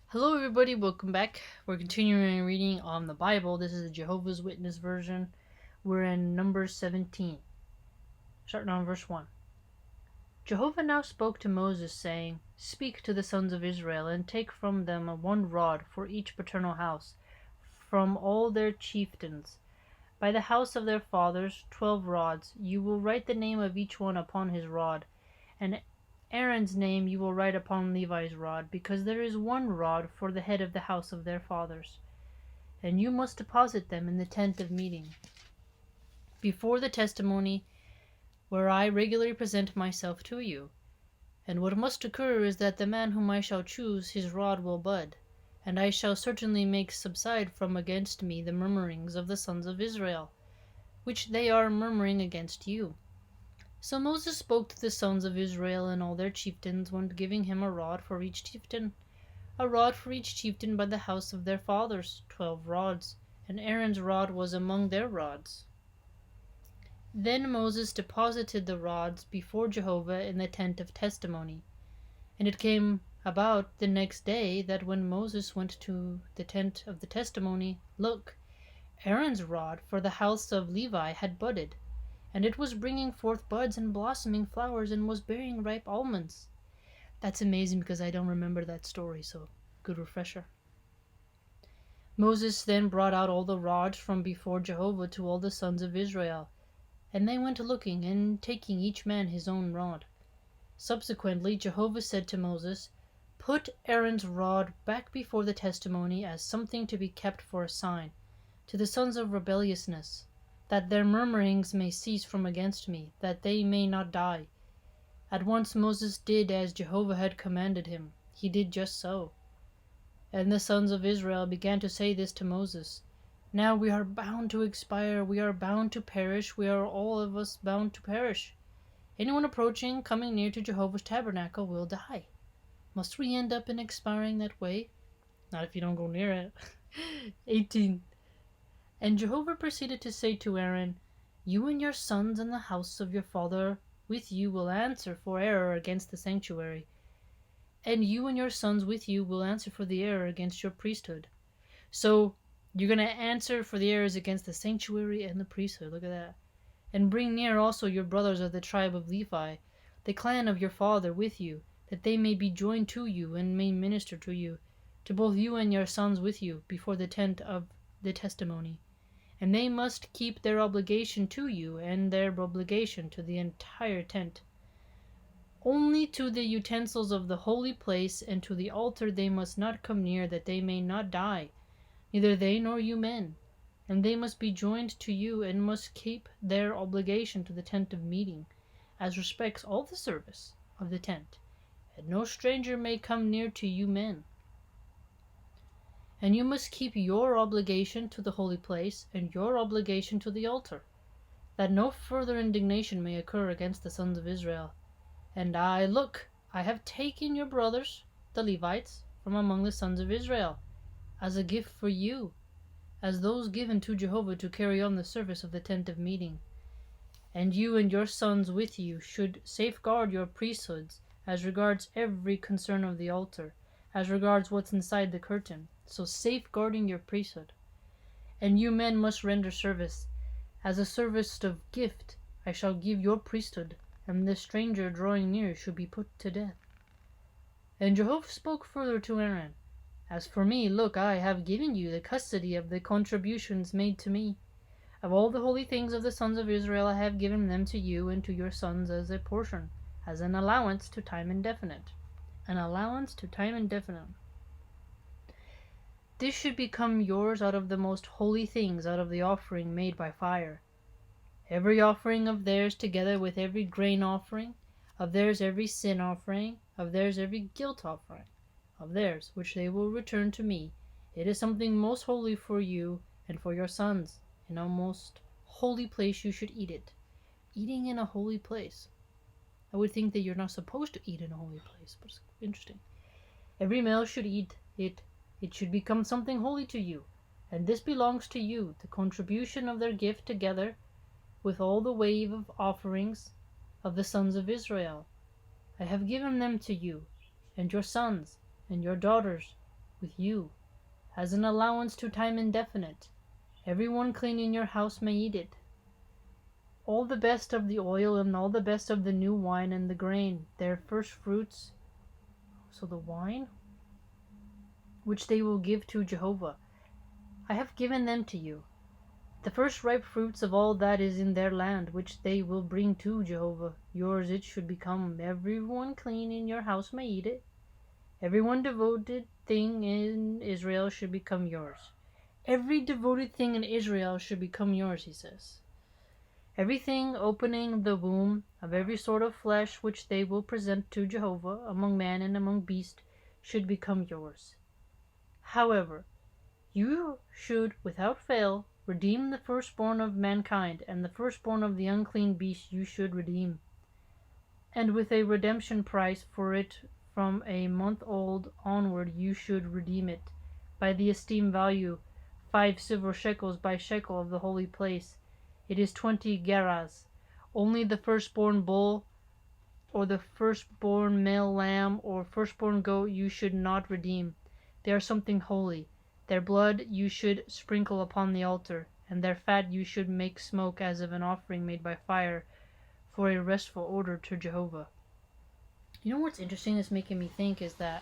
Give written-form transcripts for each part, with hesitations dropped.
Hello, everybody. Welcome back. We're continuing reading on the Bible. This is the Jehovah's Witness version. We're in Numbers 17, starting on verse 1. Jehovah now spoke to Moses, saying, Speak to the sons of Israel, and take from them 1 rod for each paternal house, from all their chieftains. By the house of their fathers, 12 rods. You will write the name of each one upon his rod, and Aaron's name you will write upon Levi's rod, because there is 1 rod for the head of the house of their fathers. And you must deposit them in the tent of meeting, before the testimony, where I regularly present myself to you. And what must occur is that the man whom I shall choose, his rod will bud, and I shall certainly make subside from against me the murmurings of the sons of Israel, which they are murmuring against you. So Moses spoke to the sons of Israel and all their chieftains, when giving him a rod for each chieftain. A rod for each chieftain by the house of their fathers, 12 rods, and Aaron's rod was among their rods. Then Moses deposited the rods before Jehovah in the tent of testimony. And it came about the next day that when Moses went to the tent of the testimony, look, Aaron's rod for the house of Levi had budded, and it was bringing forth buds and blossoming flowers, and was bearing ripe almonds. That's amazing because I don't remember that story, so good refresher. Moses then brought out all the rods from before Jehovah to all the sons of Israel, and they went looking, and taking each man his own rod. Subsequently Jehovah said to Moses, Put Aaron's rod back before the testimony as something to be kept for a sign to the sons of rebelliousness, that their murmurings may cease from against me, that they may not die. At once Moses did as Jehovah had commanded him. He did just so. And the sons of Israel began to say this to Moses, Now we are bound to expire, we are bound to perish, we are all of us bound to perish. Anyone approaching, coming near to Jehovah's tabernacle will die. Must we end up in expiring that way? Not if you don't go near it. 18. And Jehovah proceeded to say to Aaron, You and your sons and the house of your father with you will answer for error against the sanctuary, and you and your sons with you will answer for the error against your priesthood. So you're going to answer for the errors against the sanctuary and the priesthood. Look at that. And bring near also your brothers of the tribe of Levi, the clan of your father, with you, that they may be joined to you and may minister to you, to both you and your sons with you, before the tent of the testimony. And they must keep their obligation to you and their obligation to the entire tent. Only to the utensils of the holy place and to the altar they must not come near, that they may not die, neither they nor you men. And they must be joined to you and must keep their obligation to the tent of meeting, as respects all the service of the tent. And no stranger may come near to you men. And you must keep your obligation to the holy place and your obligation to the altar, that no further indignation may occur against the sons of Israel. And look, I have taken your brothers, the Levites, from among the sons of Israel, as a gift for you, as those given to Jehovah to carry on the service of the tent of meeting. And you and your sons with you should safeguard your priesthoods, as regards every concern of the altar, as regards what's inside the curtain, so safeguarding your priesthood. And you men must render service. As a service of gift I shall give your priesthood, and the stranger drawing near should be put to death. And Jehovah spoke further to Aaron, As for me, look, I have given you the custody of the contributions made to me. Of all the holy things of the sons of Israel I have given them to you and to your sons as a portion, as an allowance to time indefinite. An allowance to time indefinite. This should become yours out of the most holy things, out of the offering made by fire. Every offering of theirs, together with every grain offering, of theirs every sin offering, of theirs every guilt offering, of theirs, which they will return to me. It is something most holy for you and for your sons. In a most holy place you should eat it. Eating in a holy place. I would think that you're not supposed to eat in a holy place, but it's interesting. Every male should eat it. It should become something holy to you, and this belongs to you, the contribution of their gift together with all the wave of offerings of the sons of Israel. I have given them to you, and your sons, and your daughters, with you, as an allowance to time indefinite. Everyone clean in your house may eat it. All the best of the oil and all the best of the new wine and the grain, their first fruits, so the wine, which they will give to Jehovah. I have given them to you. The first ripe fruits of all that is in their land, which they will bring to Jehovah. Yours it should become. Everyone clean in your house may eat it. Everyone devoted thing in Israel should become yours. Every devoted thing in Israel should become yours, he says. Everything opening the womb of every sort of flesh which they will present to Jehovah among man and among beast should become yours. However, you should without fail redeem the firstborn of mankind, and the firstborn of the unclean beast you should redeem. And with a redemption price for it from a month old onward you should redeem it, by the esteemed value, 5 silver shekels by shekel of the holy place. It is 20 gerahs. Only the firstborn bull, or the firstborn male lamb, or firstborn goat you should not redeem. They are something holy. Their blood you should sprinkle upon the altar, and their fat you should make smoke as of an offering made by fire, for a restful order to Jehovah. You know what's interesting that's making me think is that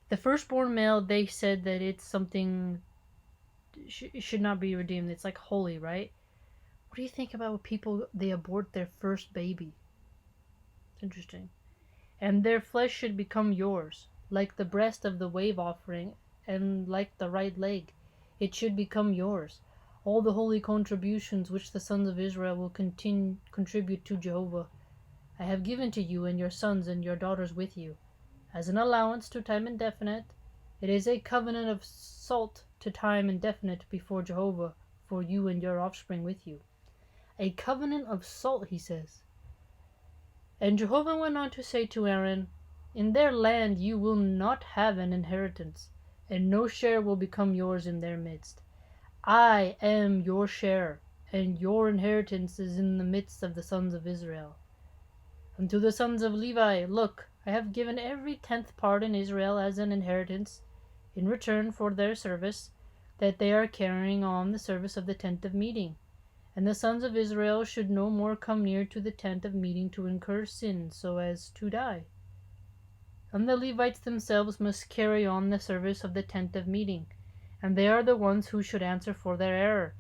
the firstborn male, they said that it's something, it should not be redeemed. It's like holy, right? What do you think about people, they abort their first baby? It's interesting. And their flesh should become yours, like the breast of the wave offering, and like the right leg, it should become yours. All the holy contributions which the sons of Israel will contribute to Jehovah, I have given to you and your sons and your daughters with you, as an allowance to time indefinite. It is a covenant of salt to time indefinite before Jehovah, for you and your offspring with you. A covenant of salt, he says. And Jehovah went on to say to Aaron, in their land you will not have an inheritance, and no share will become yours in their midst. I am your share, and your inheritance is in the midst of the sons of Israel. And to the sons of Levi, look, I have given every 10th part in Israel as an inheritance, in return for their service, that they are carrying on the service of the tent of meeting. And the sons of Israel should no more come near to the tent of meeting to incur sin so as to die. And the Levites themselves must carry on the service of the tent of meeting, and they are the ones who should answer for their error.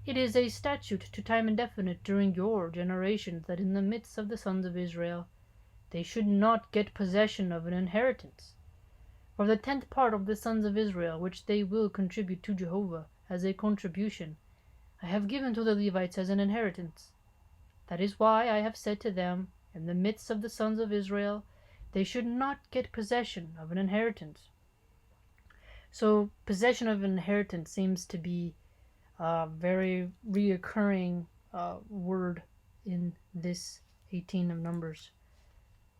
It is a statute to time indefinite during your generations that in the midst of the sons of Israel they should not get possession of an inheritance. For the 10th part of the sons of Israel, which they will contribute to Jehovah as a contribution, I have given to the Levites as an inheritance. That is why I have said to them, in the midst of the sons of Israel, they should not get possession of an inheritance. So possession of an inheritance seems to be a very reoccurring word in this 18 of Numbers.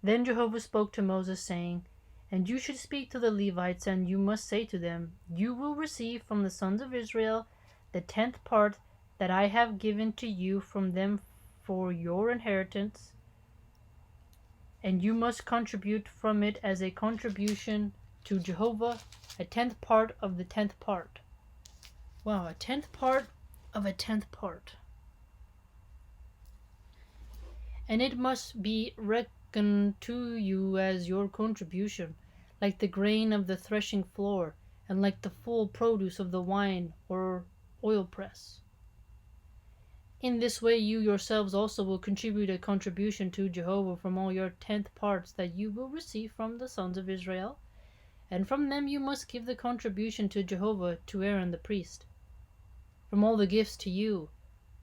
Then Jehovah spoke to Moses, saying, and you should speak to the Levites, and you must say to them, you will receive from the sons of Israel the 10th part that I have given to you from them for your inheritance, and you must contribute from it as a contribution to Jehovah, a 10th part of the 10th part. Wow, a 10th part of a 10th part. And it must be reckoned to you as your contribution, like the grain of the threshing floor, and like the full produce of the wine or oil press. In this way you yourselves also will contribute a contribution to Jehovah from all your 10th parts that you will receive from the sons of Israel, and from them you must give the contribution to Jehovah to Aaron the priest. From all the gifts to you,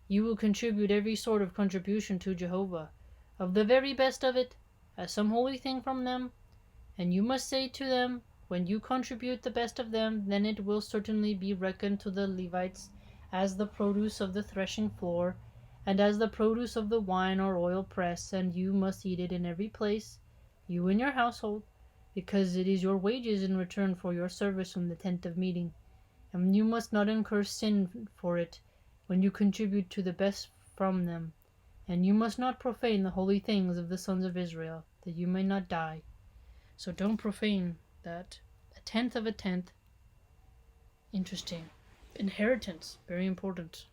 you will contribute every sort of contribution to Jehovah, of the very best of it, as some holy thing from them, and you must say to them, when you contribute the best of them, then it will certainly be reckoned to the Levites as the produce of the threshing floor, and as the produce of the wine or oil press, and you must eat it in every place, you and your household, because it is your wages in return for your service from the tent of meeting, and you must not incur sin for it when you contribute to the best from them, and you must not profane the holy things of the sons of Israel, that you may not die. So don't profane that. A tenth of a tenth. Interesting. Inheritance, very important.